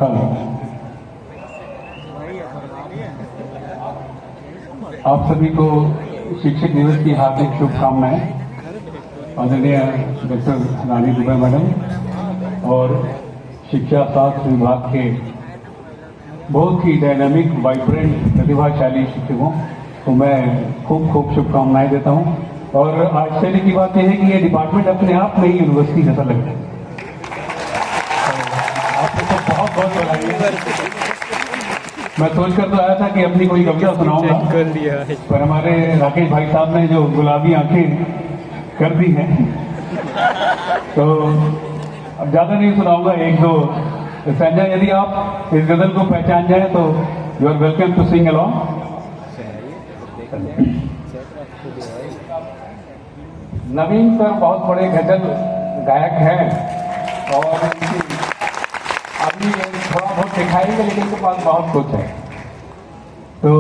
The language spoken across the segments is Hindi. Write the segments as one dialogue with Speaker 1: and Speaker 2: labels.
Speaker 1: हेलो, आप सभी को शिक्षक दिवस की हार्दिक शुभकामनाएं। आदरणीय डॉक्टर रानी दुबे मैडम और शिक्षा शास्त्र विभाग के बहुत ही डायनामिक, वाइब्रेंट, प्रतिभाशाली शिक्षकों को मैं खूब खूब शुभकामनाएं देता हूं। और आश्चर्य की बात यह है कि ये डिपार्टमेंट अपने आप में ही यूनिवर्सिटी जैसा लगता है। आपको तो बहुत बहुत बधाई। मैं सोचकर तो आया था कि अपनी कोई कविता सुनाऊंगा, पर हमारे राकेश भाई साहब ने जो गुलाबी आंखें कर दी हैं, तो अब ज्यादा नहीं सुनाऊंगा। एक दो संजय, यदि आप इस गजल को पहचान जाए तो you are welcome to sing along. Naveen sir बहुत बड़े गजल गायक हैं और अभी थोड़ा बहुत दिखाएंगे, लेकिन इनके पास बहुत कुछ है। तो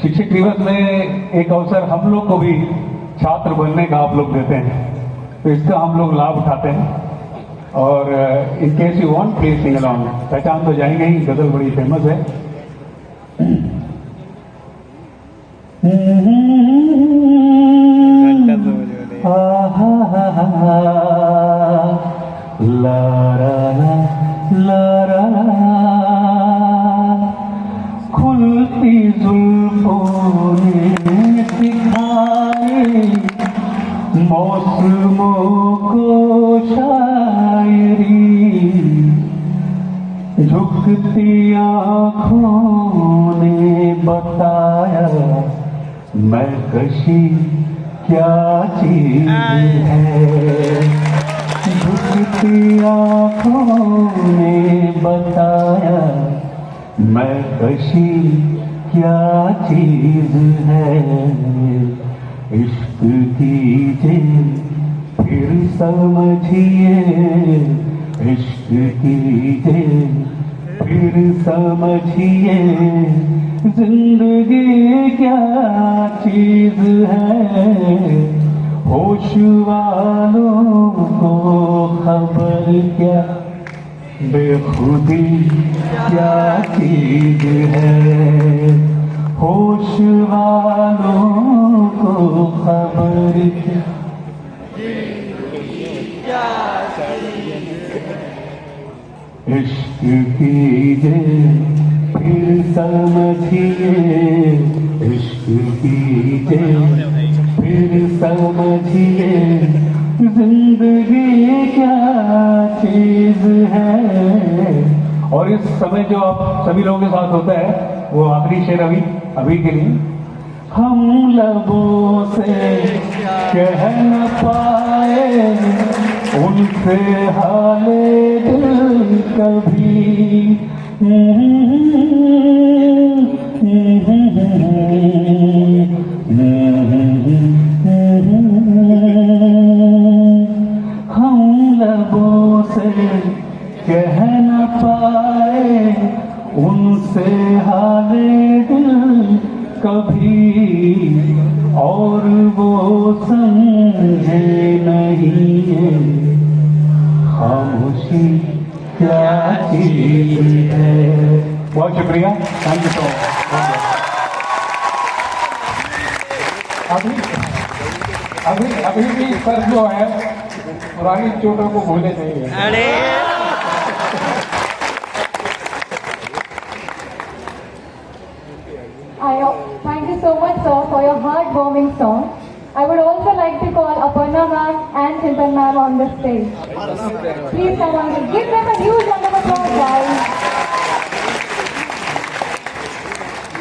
Speaker 1: शिक्षक दिवस में एक अवसर हम लोग को भी छात्र बनने का आप लोग देते हैं, तो इसका हम लोग लाभ उठाते हैं। और in case you want, please sing along. पहचान तो जाएंगे ही, गजल बड़ी फेमस है। खुलती जुल्फों ने दिखाए मौसमों को शायरी, झुकती आँखों ने बताया मैं कशी क्या चीज है। झुकती आँखों ने बताया मैं कशी क्या चीज है। इश्क कीजिए फिर समझिए, इश्क कीजिए फिर समझिए, जिंदगी क्या चीज है। होश वालों को खबर क्या, बेखुदी क्या चीज है। होश वालों को खबर क्या, इश्क कीजिए फिर समझिए, इश्क कीजिए फिर समझिए, जिंदगी क्या चीज है। और इस समय जो आप सभी लोगों के साथ होता है वो आखिरी शेर अभी के लिए। हम लबों से कह न पाए उनसे हाले दिल कभी, हम लबों से कह न पाए उनसे हाले दिल कभी, और वो समझे नहीं है खामोशी क्या चीज है। बहुत शुक्रिया, थैंक यू सो मच। अभी भी सर जो है पुरानी चोटों को भूले नहीं है।
Speaker 2: Thank you so much, sir, for your heartwarming song. I would also like to call Aparna ma'am and Chintan ma'am on the stage. Please come on, give them a huge round of applause, guys.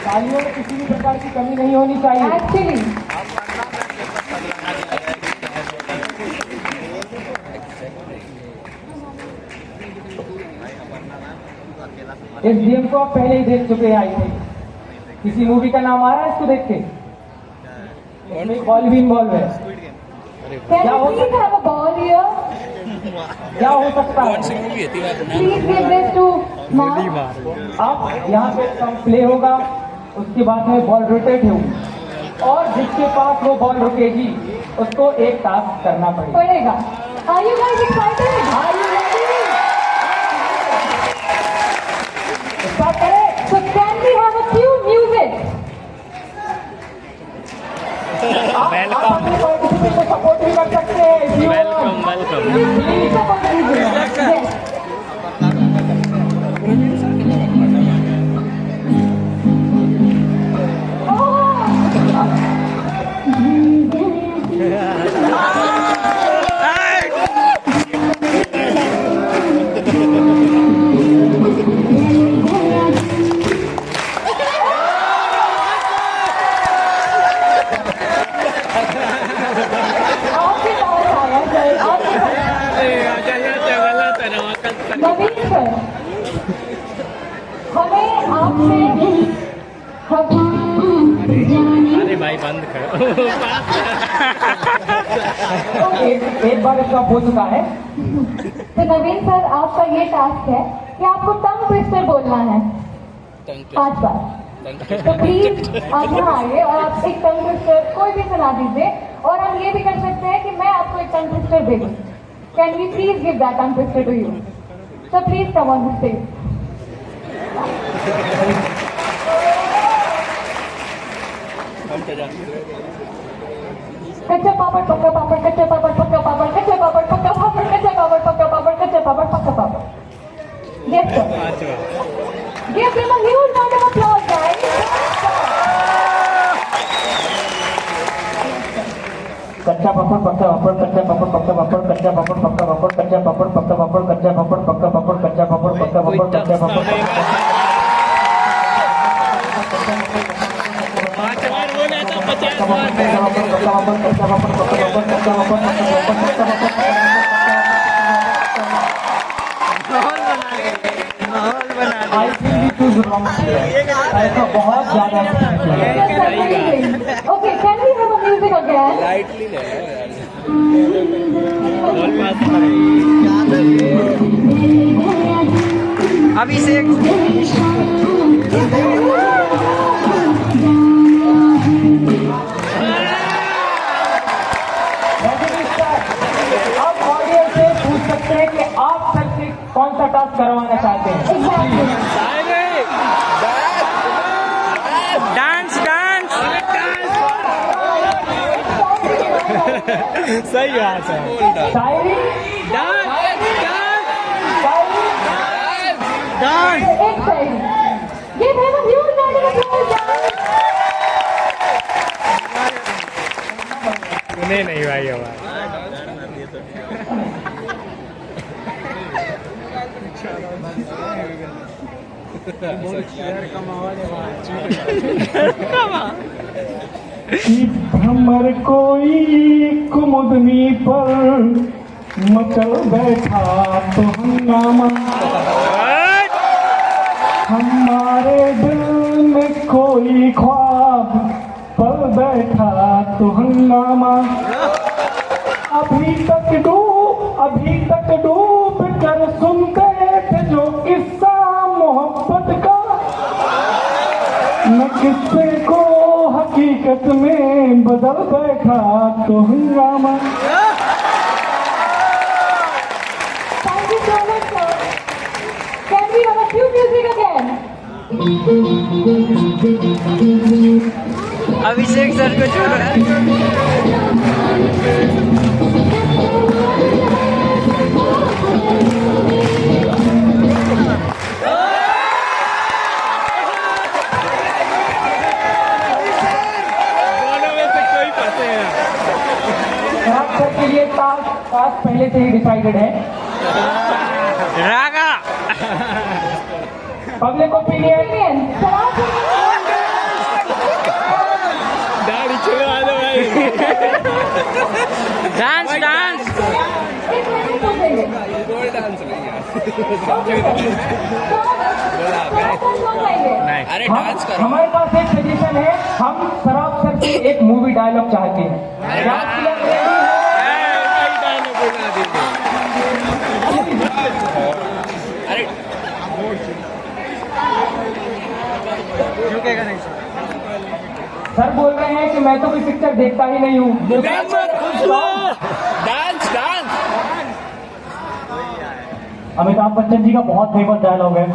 Speaker 3: तालियों में किसी भी प्रकार की कमी नहीं होनी चाहिए।
Speaker 2: Actually,
Speaker 3: एसडीएम को आप पहले ही देख चुके हैं, आई थिंक। किसी मूवी का नाम आ रहा है इसको देख के? इसमें बॉल भी इन्वॉल्व है।
Speaker 2: can you please have a ball here?
Speaker 3: क्या हो सकता है?
Speaker 2: Please give this to ma'am.
Speaker 3: अब यहाँ पे कम प्ले होगा, उसके बाद में बॉल रोटेट होगी और जिसके पास वो बॉल रुकेगी उसको एक टास्क करना पड़ेगा।
Speaker 2: Are you guys excited?
Speaker 3: Are you ready?
Speaker 2: आपके पास आया सर, आपके पास। नवीन सर, हमें आपसे
Speaker 4: अरे भाई बंद करो।
Speaker 3: एक बार इसका हो चुका है।
Speaker 2: तो नवीन सर, आपका ये टास्क है कि आपको टंग ट्विस्टर बोलना है 5 बार। तो प्लीज आप यहाँ आइए और आप एक टंग ट्विस्टर कोई भी सुना दीजिए, और हम ये भी कर सकते हैं कि मैं आपको एक टंग ट्विस्टर दे दूँ। Can we please give that tongue twister to you? So please come on the stage. कच्चा पापड़ पक्का पापड़, कच्चा पापड़ पक्का पापड़, कच्चा पापड़ पक्का पापड़, कच्चा पापड़ पक्का पापड़, कच्चा पापड़ पक्का पापड़। Yes sir. Give them a huge round of applause, guys.
Speaker 3: कच्चा पापड़ पक्का पापड़, कच्चा पापड़ पक्का पापड़, कच्चा पापड़ पक्का पापड़, कच्चा पापड़ पक्का पापड़, कच्चा पापड़ पक्का पापड़, कच्चा पापड़ पक्का पापड़, कच्चा पापड़। ऐसा बहुत ज्यादा।
Speaker 2: Okay, can we have a music again?
Speaker 4: Lightly ले
Speaker 5: अभिषेक
Speaker 3: अब ऑडियंस से पूछ सकते हैं कि आप सर से कौन सा टास्क करवाना चाहते हैं।
Speaker 5: डांस डांस
Speaker 4: सही बात है।
Speaker 3: शायरी
Speaker 2: एक side. Give him a huge round of applause, guys.
Speaker 4: सुने नहीं भाई आवाज।
Speaker 1: भ्रमर कोई कुमुदनी पर मचल बैठा तो हंगामा, हमारे दिल में कोई ख्वाब पल बैठा तो हंगामा। अभी तक डूब कर सुनते थे जो किस्सा मोहब्बत का, न किस्से को हकीकत में बदल बैठा तो हंगामा।
Speaker 2: Thank you so much, sir. Can we have a few music again?
Speaker 5: Abhishek sir को छोड़ो।
Speaker 3: सर के लिए टास्क पहले से ही डिसाइडेड है।
Speaker 5: रागा
Speaker 3: पब्लिक ओपिनियन।
Speaker 2: Brilliant. Sir,
Speaker 4: दाढ़ी छुड़वा दो भाई।
Speaker 5: डांस डांस
Speaker 2: एक मिनट पूछेंगे।
Speaker 4: अरे डांस करो।
Speaker 3: हमारे पास एक सजेशन है, हम शराब सर से एक मूवी डायलॉग चाहते हैं। याद किया ready है?
Speaker 4: अरे
Speaker 5: रुकेगा नहीं सर।
Speaker 3: सर बोल रहे हैं कि मैं तो कोई पिक्चर देखता ही नहीं हूँ।
Speaker 4: Dance dance.
Speaker 1: अमिताभ बच्चन जी का बहुत फेमस डायलॉग है,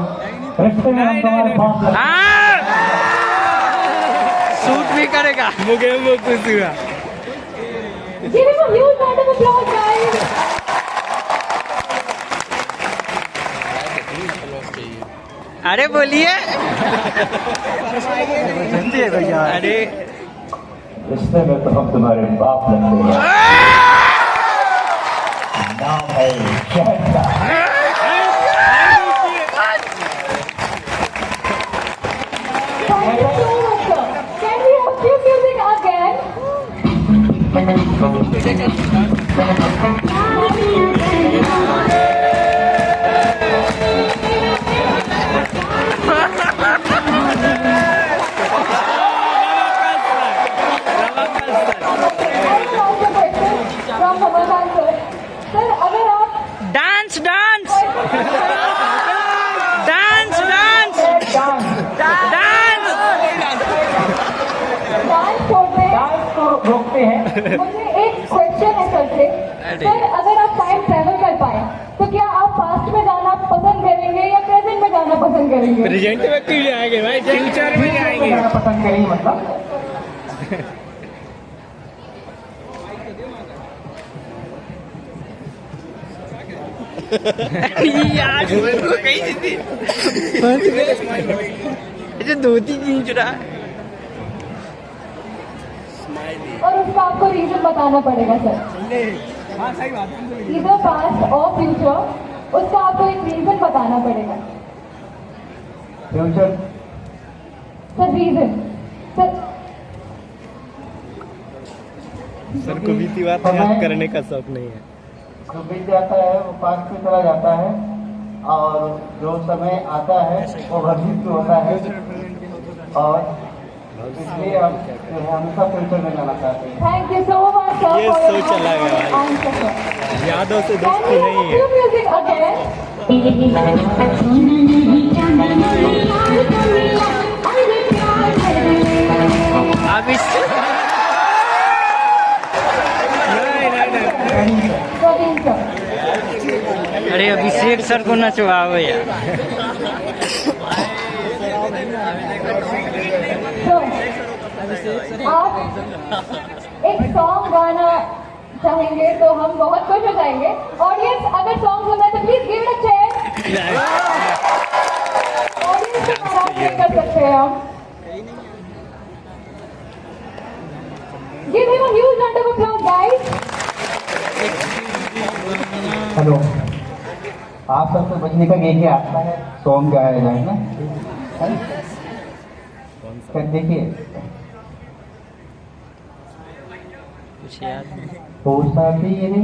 Speaker 1: रिश्ते में हम तुम्हारे बाप लगते हैं।
Speaker 5: शूट भी करेगा।
Speaker 4: मुझे वो खुश हुआ।
Speaker 2: Give him a huge round of applause, guys.
Speaker 5: अरे बोलिए। अरे
Speaker 1: रिश्ते में तो हम तुम्हारे बाप लगते हैं। नाम है शहर का।
Speaker 3: आते हैं।
Speaker 2: मुझे एक क्वेश्चन है सर से। सर, अगर आप टाइम ट्रेवल कर पाए तो क्या आप पास्ट में जाना पसंद करेंगे या प्रेजेंट में जाना पसंद करेंगे?
Speaker 4: प्रेजेंट में क्यों जाएंगे भाई, फ्यूचर में जाएंगे।
Speaker 3: जाना पसंद करेंगे मतलब?
Speaker 5: यार वो कहीं थी फंस गए। ये दो तीन दिन चुरा।
Speaker 2: और उसका आपको रीजन बताना पड़ेगा सर। इधर पास्ट और फ्यूचर, उसका आपको एक रीजन बताना पड़ेगा।
Speaker 3: Future
Speaker 2: sir reason sir.
Speaker 5: Sir को बीती बात याद करने का शौक नहीं है।
Speaker 3: जो बीत जाता है वो पास्ट में चला जाता है, और जो समय आता है वो भविष्य में होता है, और इसलिए हम हमेशा फ्यूचर में जाना चाहते हैं।
Speaker 2: Thank you so much sir.
Speaker 5: ये सोच अलग है भाई। यादों से दोस्ती नहीं है।
Speaker 2: Music again.
Speaker 5: अब इससे अरे अभिषेक सर को नचवाओ यार।
Speaker 2: तो आप एक सॉन्ग गाना चाहेंगे तो हम बहुत खुश हो जाएंगे। ऑडियंस अगर सॉन्ग सुनना है तो please give it a chair. Audience को नाराज नहीं कर सकते हैं हम। Give him a huge round of applause guys.
Speaker 3: Hello, आप सबसे बचने का यही आता है, सॉन्ग गाया जाए ना। फिर देखिए,
Speaker 5: कुछ याद
Speaker 3: ओ साथी रे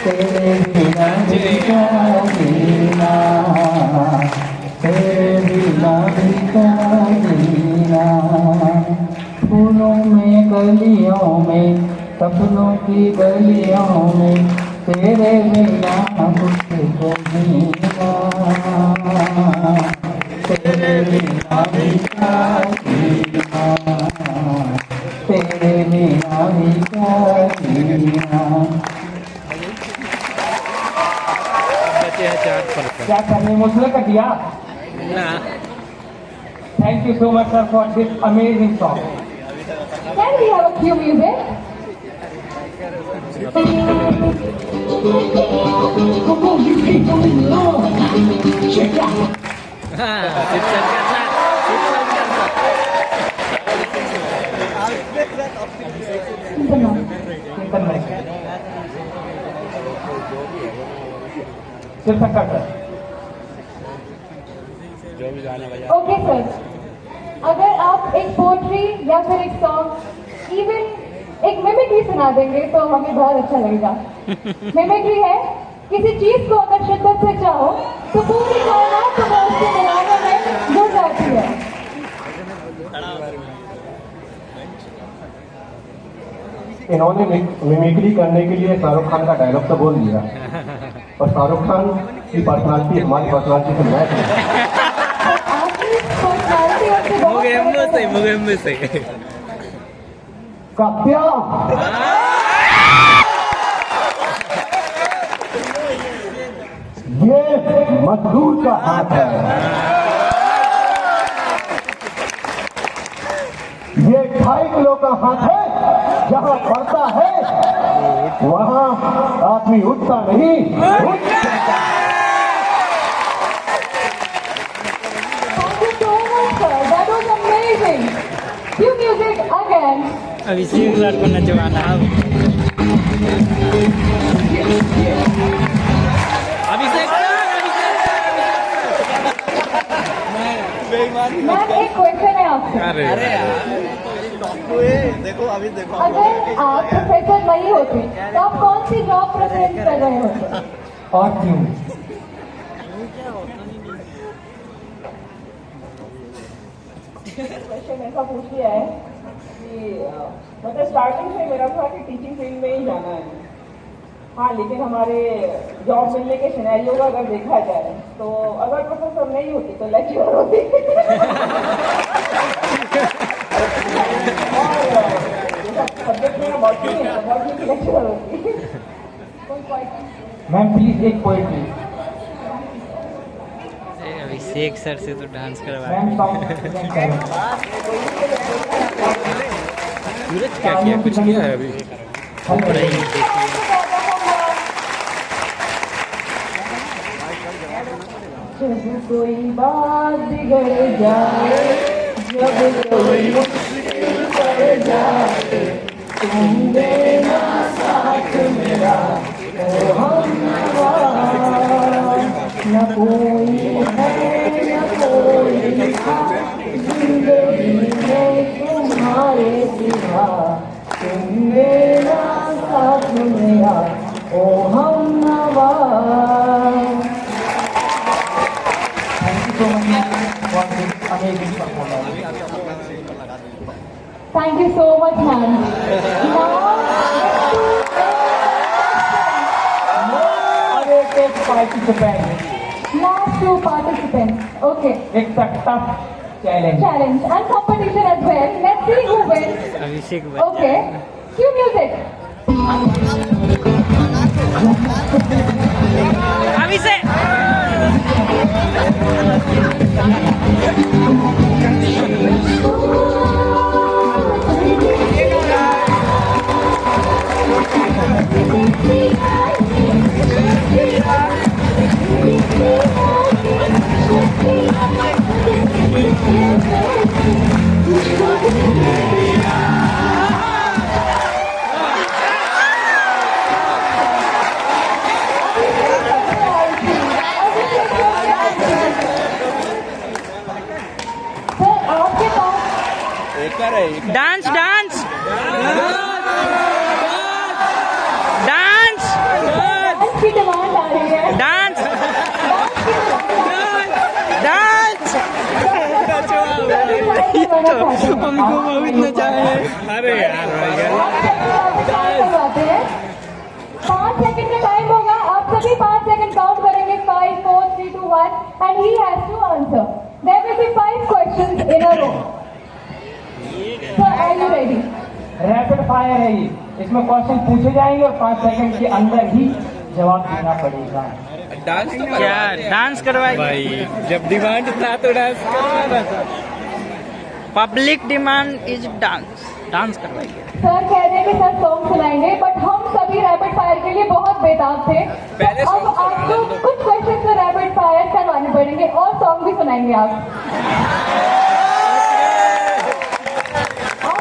Speaker 3: तेरे बिना भी क्या जीना, तेरे बिना भी क्या जीना, फूलों में गलियों में सपनों की गलियों में तेरे बिना मुझको जीना, तेरे बिना भी क्या जीना, तेरे बिना भी क्या जीना।
Speaker 5: बचे हैं 4%।
Speaker 3: क्या करने मुझे कर दिया।
Speaker 5: ना
Speaker 3: thank you so much sir for this amazing song.
Speaker 2: Can we have a cue music?
Speaker 3: कीर्तन में सिर्फ कर
Speaker 2: ओके सर, अगर आप एक पोएट्री या फिर एक सॉन्ग, इवन एक मिमिक्री सुना देंगे तो हमें बहुत अच्छा लगेगा। मिमिक्री है, किसी चीज को अगर शिद्दत से चाहो तो पूरी कायनात तुम्हें उससे मिलाने में जुट जाती है।
Speaker 6: इन्होंने मिमिक्री करने के लिए शाहरुख खान का डायलॉग तो बोल दिया, और शाहरुख खान की पर्सनालिटी हमारी पर्सनालिटी से मैच है।
Speaker 2: आपकी पर्सनालिटी उससे बहुत
Speaker 5: मुगेम्बे से
Speaker 6: कात्या ये मजदूर का हाथ है, ये 2.5 किलो का हाथ है, जहां पड़ता है वहां आदमी उठता नहीं, उठ जाता है।
Speaker 2: Thank you so much, sir. That was amazing. Cue music again.
Speaker 5: Abhishek sir को नचवाना। अभिषेक
Speaker 2: मैम, एक क्वेश्चन है आपसे।
Speaker 5: अरे
Speaker 6: देखो अभी देखो,
Speaker 2: अगर आप प्रोफेसर नहीं होते तो आप कौन सी जॉब प्रेफरेंस कर रहे होते?
Speaker 3: और क्यों?
Speaker 7: क्वेश्चन ऐसा पूछ लिया है कि मतलब स्टार्टिंग से मेरा था कि टीचिंग फील्ड में ही जाना है। हाँ, लेकिन हमारे जॉब मिलने के सिनेरियो का अगर देखा जाए तो अगर प्रोफेसर नहीं होती तो लेक्चरर होती। सब्जेक्ट मेरा बॉटनी है, तो बॉटनी की लेक्चर होगी। कोई पॉइंट
Speaker 3: मैम प्लीज एक पोएट्री।
Speaker 5: अभिषेक सर से तो डांस करवा
Speaker 3: मैम सॉन्ग
Speaker 4: सूरज क्या किया, कुछ किया है अभी?
Speaker 7: जब कोई बात बिगड़ जाए, जब कोई मुश्किल पड़ जाए, तुम देना साथ मेरा ओ हमनवा। न कोई है न कोई था जिंदगी में तुम्हारे सिवा, तुम देना साथ मेरा ओ हमनवा।
Speaker 3: amazing performance.
Speaker 2: Thank you so much, ma'am. Last two participants. Okay.
Speaker 3: It's a tough challenge.
Speaker 2: Challenge and competition as well. Let's see who wins.
Speaker 5: Abhishek
Speaker 2: Okay. Cue music.
Speaker 5: Abhishek dance dance dance
Speaker 2: dance की डिमांड आ रही है।
Speaker 5: डांस डांस हमको बहुत नचा है। अरे यार
Speaker 2: 5 सेकंड का टाइम होगा, आप सभी 5 सेकंड काउंट करेंगे। 5 4 3 2 1 and he has to answer. There will be 5 questions in a row. Sir, are you ready?
Speaker 3: Rapid fire है ये, इसमें क्वेश्चन पूछे जाएंगे और 5 सेकंड के अंदर ही जवाब देना पड़ेगा।
Speaker 4: डांस तो
Speaker 5: क्या डांस करवाइए
Speaker 4: भाई, जब डिमांड था तो डांस करवाना था।
Speaker 5: Public demand is dance, dance करवाइए।
Speaker 2: सर कह रहे हैं कि सर सॉन्ग सुनाएंगे, बट हम सभी रैपिड फायर के लिए बहुत बेताब थे।
Speaker 4: पहले
Speaker 2: तो अब
Speaker 4: song
Speaker 2: आपको कुछ क्वेश्चन से रैपिड फायर करवाने पड़ेंगे और सॉन्ग भी सुनाएंगे आप।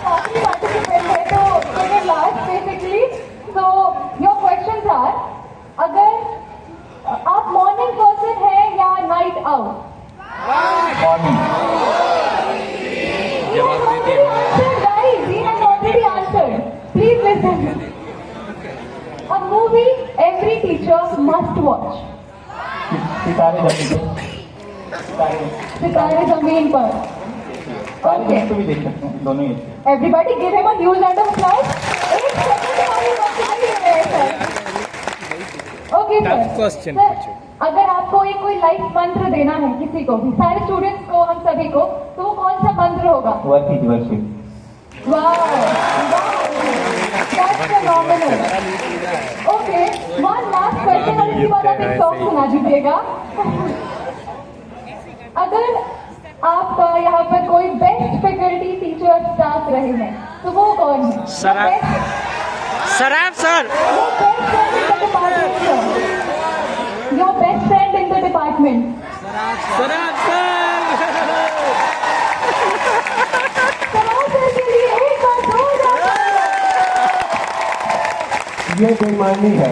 Speaker 2: आखिरी पार्टिसिपेंट है तो second last basically. So your questions are, अगर आप मॉर्निंग पर्सन है या नाइट आउट?
Speaker 4: जवाब देते हैं।
Speaker 2: Guys, we have already answered. Please listen. A movie every teacher must watch.
Speaker 3: सितारे जमीन पर,
Speaker 2: सितारे जमीन पर। Okay.
Speaker 3: भी देख सकते हैं दोनों ही।
Speaker 2: Everybody give him a huge round of applause. 1 second हमारी बाकी है sir. Okay sir.
Speaker 4: Tough question
Speaker 2: Sir,
Speaker 4: पूछो।
Speaker 2: अगर आपको एक कोई लाइफ मंत्र देना है किसी को भी, सारे स्टूडेंट्स को, हम सभी को, तो वो कौन सा मंत्र होगा?
Speaker 3: Work is worship.
Speaker 2: Wow! That's phenomenal. Okay, one last question और इसके बाद आप एक सॉन्ग सुना दीजिएगा। अगर आपका यहाँ पर कोई बेस्ट फैकल्टी टीचर स्टाफ रहे हैं, तो वो कौन है?
Speaker 5: शराब शराब sir.
Speaker 2: Your best friend in the department.
Speaker 4: शराब सर।
Speaker 2: शराब सर के लिए एक बार जोरदार
Speaker 6: ये बेईमानी है,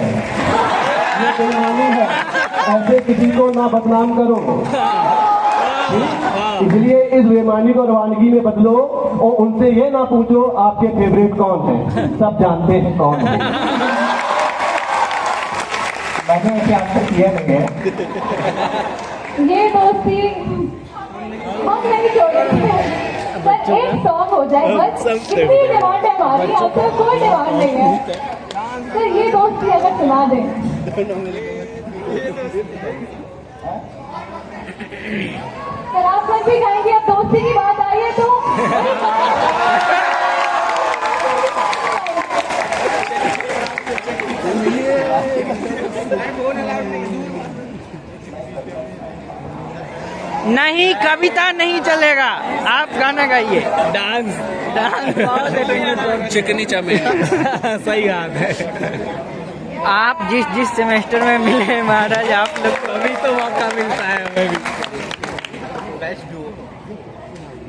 Speaker 6: ये बेईमानी है। ऐसे किसी को ना बदनाम करो, इसलिए इस बेईमानी को रवानगी में बदलो और उनसे ये ना पूछो आपके फेवरेट कौन है, सब जानते हैं कौन है।
Speaker 3: मैंने ऐसे आंसर किया नहीं है।
Speaker 2: ये दोस्ती हम नहीं छोड़ेंगे। पर एक सॉन्ग हो जाए बस, इतनी डिमांड है हमारी, आपसे कोई डिमांड नहीं है। सर ये दोस्ती अगर सुना दें। सर आप सर भी गाएंगे, अब दोस्ती की बात आई है तो
Speaker 5: नहीं, कविता नहीं चलेगा, आप गाना गाइए।
Speaker 4: डांस
Speaker 5: डांस
Speaker 4: चिकनी चमेली सही बात है।
Speaker 5: आप जिस सेमेस्टर में मिले महाराज, आप लोग को
Speaker 4: अभी तो मौका मिलता है हमें भी।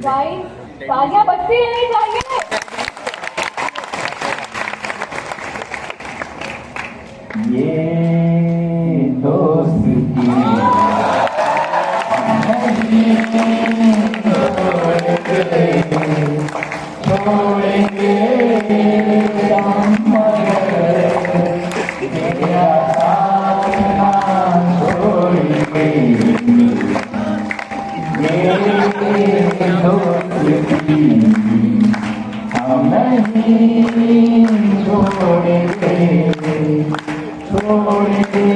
Speaker 2: गाइस, तालियां बजती रहनी चाहिए।
Speaker 3: ये दोस्ती छोड़ेंगे हम मगर तेरा साथ ना छोड़ेंगे। ये दोस्ती हम नहीं छोड़ेंगे, छोड़ेंगे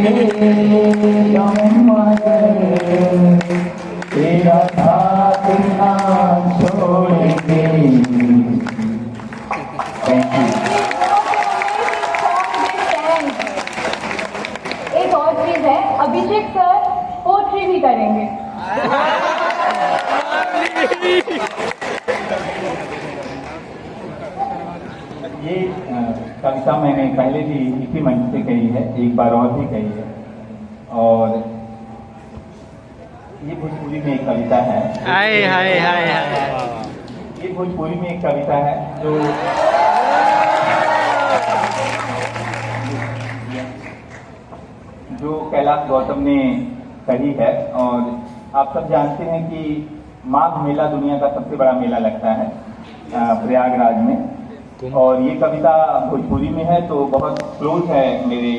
Speaker 3: हम मगर तेरा साथ ना छोड़ेंगे। Thank you.
Speaker 2: एक और चीज है, अभिषेक सर पोट्री भी करेंगे।
Speaker 3: ये कविता मैंने पहले भी इसी मंच से कही है, एक बार और भी कही है, और ये भोजपुरी में एक कविता है।
Speaker 5: हाय हाय हाय हाय।
Speaker 3: ये भोजपुरी में एक कविता है जो कैलाश गौतम ने कही है। और आप सब जानते हैं कि माघ मेला दुनिया का सबसे बड़ा मेला लगता है प्रयागराज में, और ये कविता भोजपुरी में है, तो बहुत क्लोज है मेरे